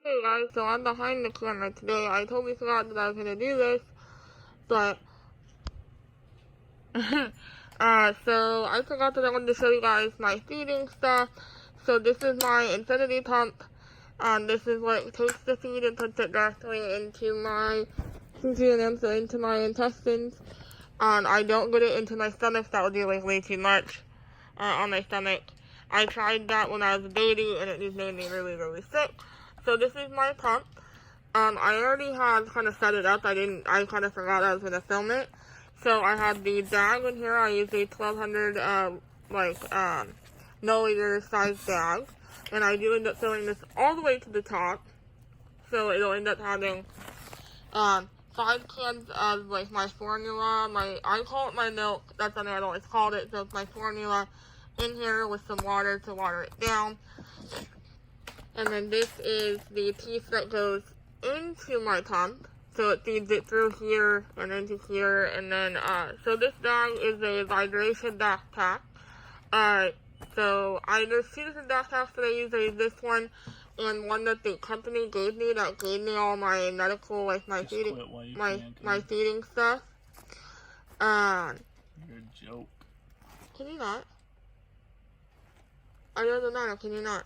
Hey guys, so I'm behind the camera today. I totally forgot that I was gonna do this, but so I forgot that I wanted to show you guys my feeding stuff. So this is my infinity pump, and this is what it takes to feed and puts it directly into my so into my intestines. And I don't get it into my stomach. That would be like way too much on my stomach. I tried that when I was a baby, and it just made me really, really sick. So this is my pump. I already had kind of set it up. I kind of forgot I was going to film it. So I had the bag in here. I use a 1200, milliliter size bag. And I do end up filling this all the way to the top. So it'll end up having, 5 cans of, like, my formula. I call it my milk. That's what I always called it. So it's my formula in here with some water to water it down. And then this is the piece that goes into my pump, so it feeds it through here and into here, and then, so this bag is a vibration backpack. So there's 2 different backpacks that I use. I use this one, and one that the company gave me, that gave me all my medical, like, my feeding stuff. You're a joke. Can you not? I don't know, can you not?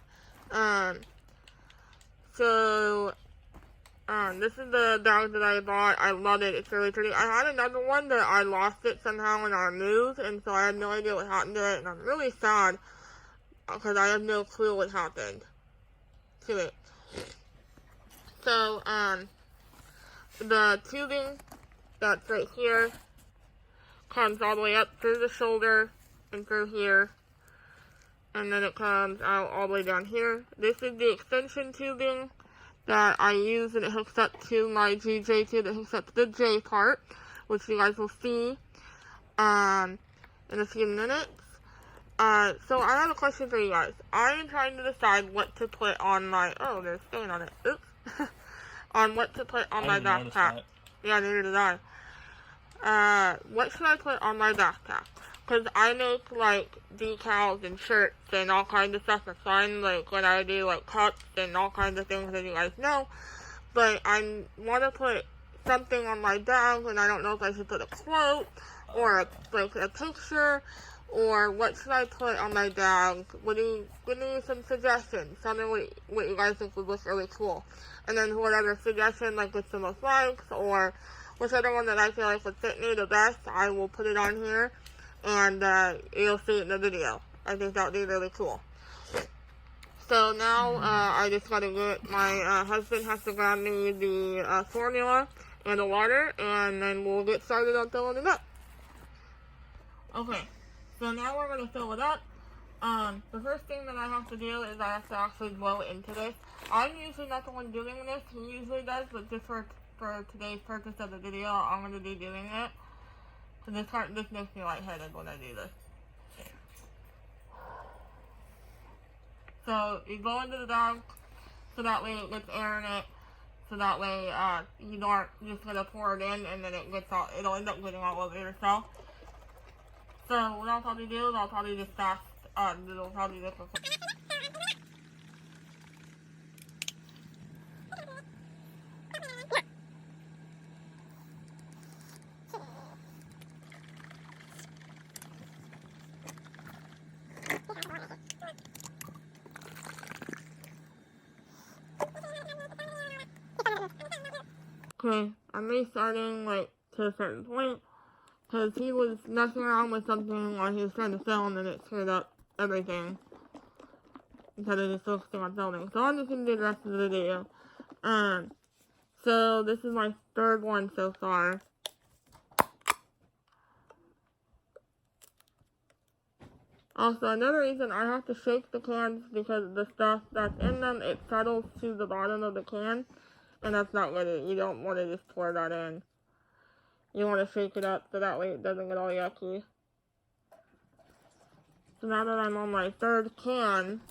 This is the bag that I bought. I love it. It's really pretty. I had another one that I lost it somehow in our move, and so I have no idea what happened to it, and I'm really sad because I have no clue what happened to it. So, the tubing that's right here comes all the way up through the shoulder and through here, and then it comes out all the way down here. This is the extension tubing that I use, and it hooks up to my GJtube. It hooks up to the J part, which you guys will see in a few minutes. So I have a question for you guys. I am trying to decide what to put on my, oh, there's stain on it, oops, on what to put on my backpack. Yeah, neither did I. What should I put on my backpack? Because I make, like, decals and shirts and all kinds of stuff for fun, like, when I do, like, cups and all kinds of things that you guys know. But I want to put something on my bag, and I don't know if I should put a quote, or, a picture, or what should I put on my bag? Give me some suggestions. Tell me what you guys think would look really cool. And then whatever suggestion, like, with the most likes, or whichever one that I feel like would fit me the best, I will put it on here. And you'll see it in the video. I think that would be really cool. So now I just gotta get, my husband has to grab me the formula and the water, and then we'll get started on filling it up. Okay, so now we're gonna fill it up. The first thing that I have to do is I have to actually blow it into this. I'm usually not the one doing this, he usually does, but just for today's purpose of the video, I'm gonna be doing it. So this makes me lightheaded when I do this. So you go into the bag, so that way it gets air in it, so that way you aren't just gonna pour it in and then it'll end up getting all over yourself. So what I'll probably do is I'll probably just it'll probably just okay, I'm restarting, like, to a certain point, because he was messing around with something while he was trying to film, and it screwed up everything, instead of just focusing on filming. So I'm just going to do the rest of the video. So this is my 3rd one so far. Also, another reason I have to shake the cans, because the stuff that's in them, it settles to the bottom of the can. And that's not good. You don't want to just pour that in. You want to shake it up so that way it doesn't get all yucky. So now that I'm on my 3rd can,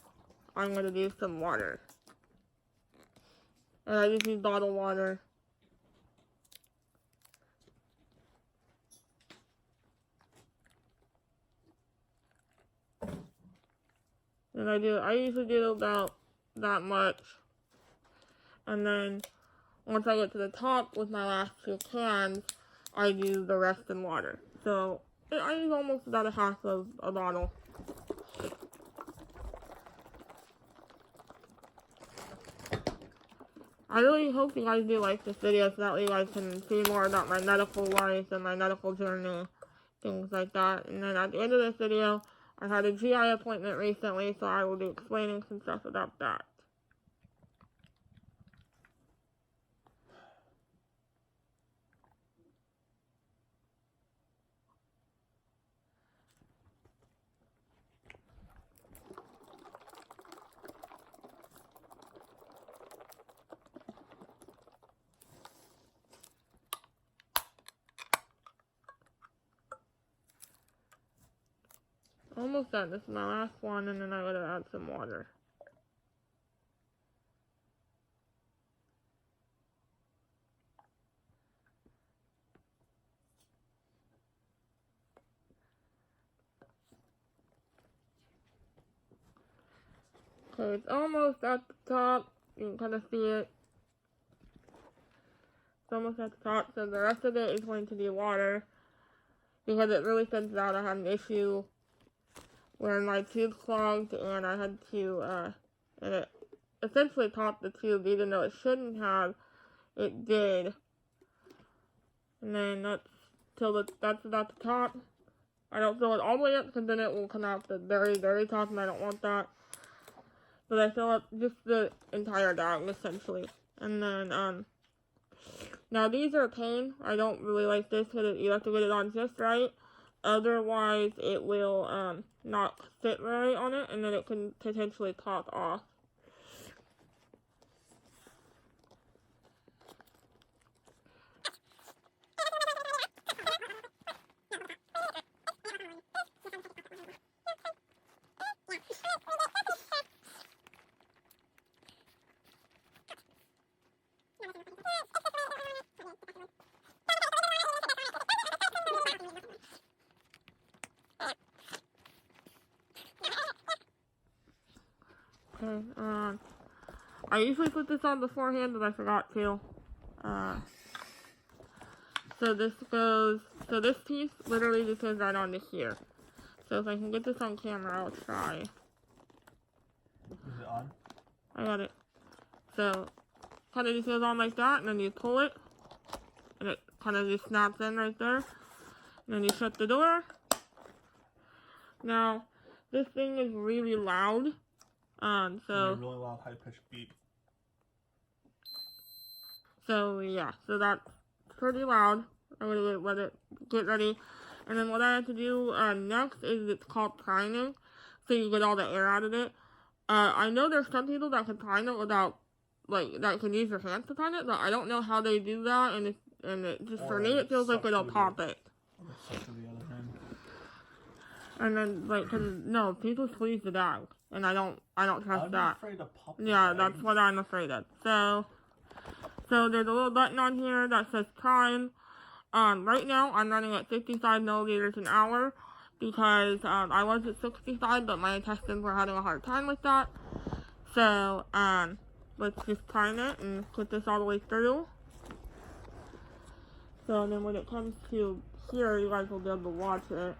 I'm going to do some water. And I just use bottled water. And I usually do about that much. And then once I get to the top with my last 2 cans, I do the rest in water. So I use almost about a half of a bottle. I really hope you guys do like this video so that way you guys can see more about my medical life and my medical journey, things like that. And then at the end of this video, I had a GI appointment recently, so I will be explaining some stuff about that. Almost done. This is my last one, and then I gotta add some water. Okay, it's almost at the top. You can kind of see it. It's almost at the top, so the rest of it is going to be water. Because it really sends out. I had an issue where my tube clogged, and I had to, and it essentially popped the tube, even though it shouldn't have. It did. And then that's about the top. I don't fill it all the way up, because then it will come out the very, very top, and I don't want that. But I fill up just the entire bag, essentially. And then, now these are a pain. I don't really like this, because you have to get it on just right. Otherwise, it will, not sit right on it, and then it can potentially pop off. Okay, I usually put this on beforehand, but I forgot to. So this piece literally just goes right onto here. So if I can get this on camera, I'll try. Is it on? I got it. So, kind of just goes on like that, and then you pull it, and it kind of just snaps in right there. And then you shut the door. Now, this thing is really loud. A really loud, high-pitched beep. So yeah, so that's pretty loud. I'm gonna let it get ready. And then what I have to do next is it's called priming, so you get all the air out of it. I know there's some people that can prime it without, like, that can use your hands to prime it, but I don't know how they do that, and it just, for me, it feels like it'll pop it. And then, like, no, people squeeze the bag, and I don't trust that. I'm afraid to pop the Yeah, bag. that's what I'm afraid of. So there's a little button on here that says prime. Right now, I'm running at 55 milliliters an hour, because, I was at 65, but my intestines were having a hard time with that. So, let's just prime it and put this all the way through. So then when it comes to here, you guys will be able to watch it.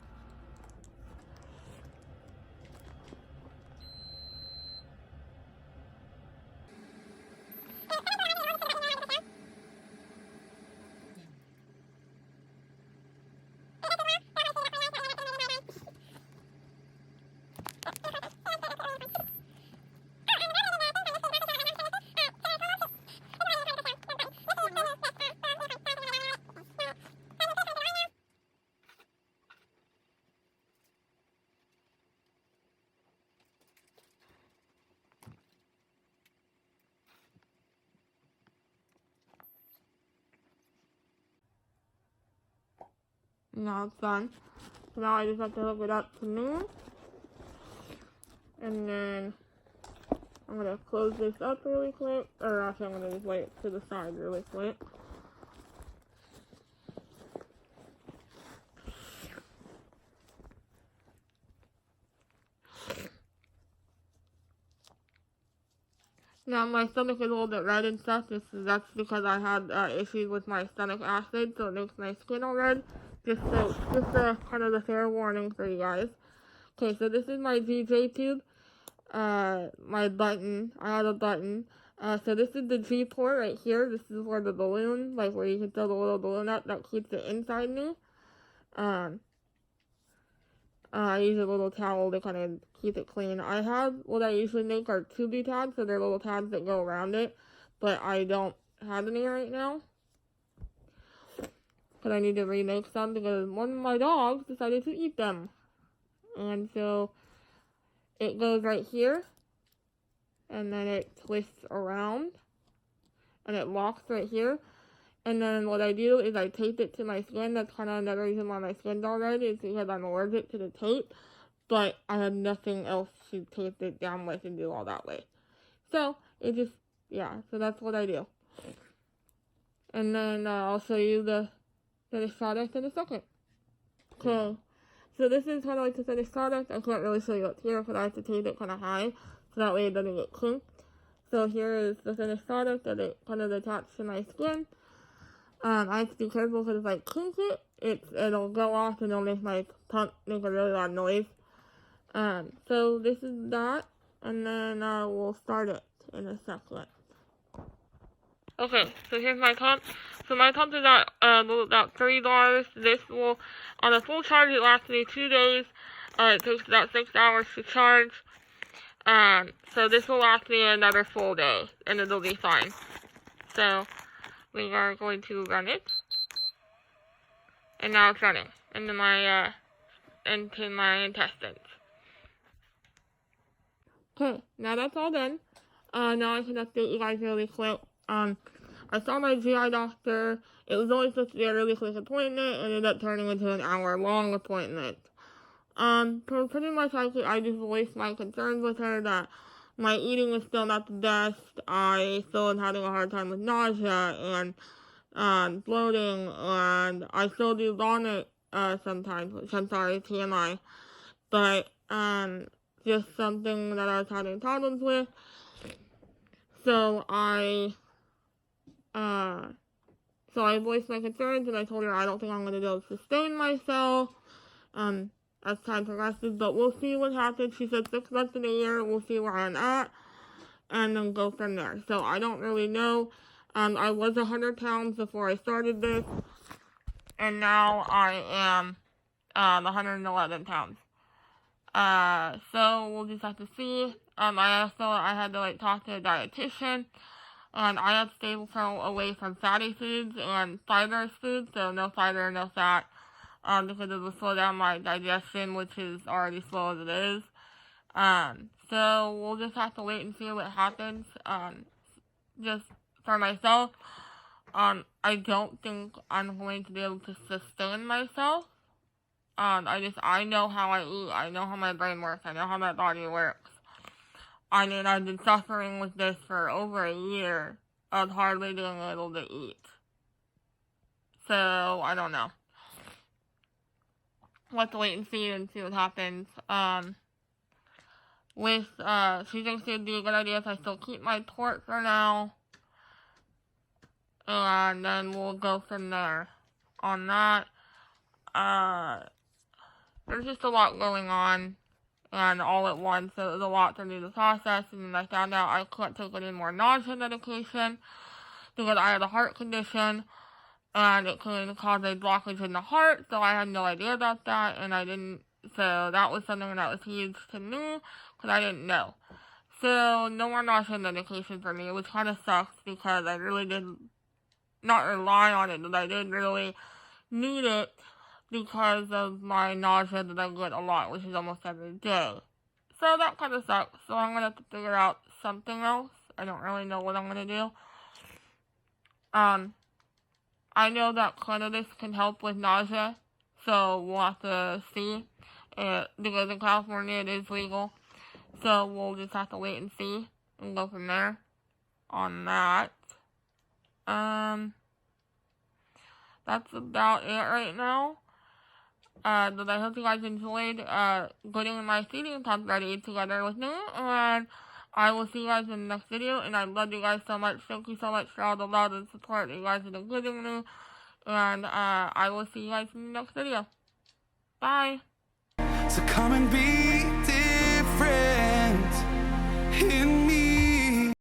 Now it's done. So now I just have to hook it up to me. And then I'm going to close this up really quick. Or actually, I'm going to just lay it to the side really quick. Now my stomach is a little bit red and stuff. That's because I had issues with my stomach acid, so it makes my skin all red. Just kind of the fair warning for you guys. Okay, so this is my GJtube. My button. I have a button. So this is the G port right here. This is where the balloon, like where you can throw the little balloon up that keeps it inside me. I use a little towel to kind of keep it clean. I have what I usually make are tubey tabs, so they're little tabs that go around it, but I don't have any right now. But I need to remake some because one of my dogs decided to eat them. And so it goes right here, and then it twists around, and it locks right here. And then what I do is I tape it to my skin. That's kind of another reason why my skin's all red, is because I'm allergic to the tape. But I have nothing else to tape it down with and do all that way. So, it just, yeah, so that's what I do. And then I'll show you the finished product in a second. Okay, so this is kind of like the finished product. I can't really show you up here because I have to tape it kind of high, so that way it doesn't get kinked. So here is the finished product that it kind of attached to my skin. I have to be careful because if I kink it, it'll go off and it'll make my pump make a really loud noise. So this is that, and then we'll start it in a second. Okay, so here's my pump. So my pump is at about $3. This will, on a full charge, it lasts me 2 days. It takes about 6 hours to charge. So this will last me another full day, and it'll be fine. So we are going to run it, and now it's running into my intestines. Okay, now that's all done. Now I can update you guys really quick. I saw my GI doctor. It was only supposed to be a really quick appointment, and ended up turning into an hour-long appointment. So pretty much I just voiced my concerns with her that my eating is still not the best. I still am having a hard time with nausea and bloating, and I still do vomit sometimes, which I'm sorry, TMI. But just something that I was having problems with. So I voiced my concerns, and I told her I don't think I'm going to be able to sustain myself as time progresses, but we'll see what happens. She said 6 months in a year, we'll see where I'm at, and then go from there. So I don't really know. I was 100 pounds before I started this, and now I am 111 pounds. So we'll just have to see. I had to talk to a dietitian, and I have to stay away from fatty foods and fibrous foods, so no fiber, no fat, because it will slow down my digestion, which is already slow as it is. So we'll just have to wait and see what happens. Just for myself, I don't think I'm going to be able to sustain myself. I know how I eat. I know how my brain works. I know how my body works. I mean, I've been suffering with this for over a year of hardly being able to eat. So, I don't know. We'll have to wait and see what happens. She thinks it would be a good idea if I still keep my port for now. And then we'll go from there on that. There's just a lot going on, and all at once, so it was a lot for me to process, and then I found out I couldn't take any more nausea medication, because I had a heart condition, and it could cause a blockage in the heart, so I had no idea about that, and so that was something that was huge to me, because I didn't know. So, no more nausea medication for me, which kind of sucks, because I really did not rely on it, but I did really need it, because of my nausea that I get a lot, which is almost every day. So that kind of sucks. So I'm going to have to figure out something else. I don't really know what I'm going to do. I know that cannabis can help with nausea, so we'll have to see. Because in California it is legal. So we'll just have to wait and see and go from there on that. That's about it right now. But I hope you guys enjoyed getting my feeding pump ready together with me, and I will see you guys in the next video, and I love you guys so much. Thank you so much for all the love and support that you guys have been giving me, and I will see you guys in the next video. Bye! So come and be different.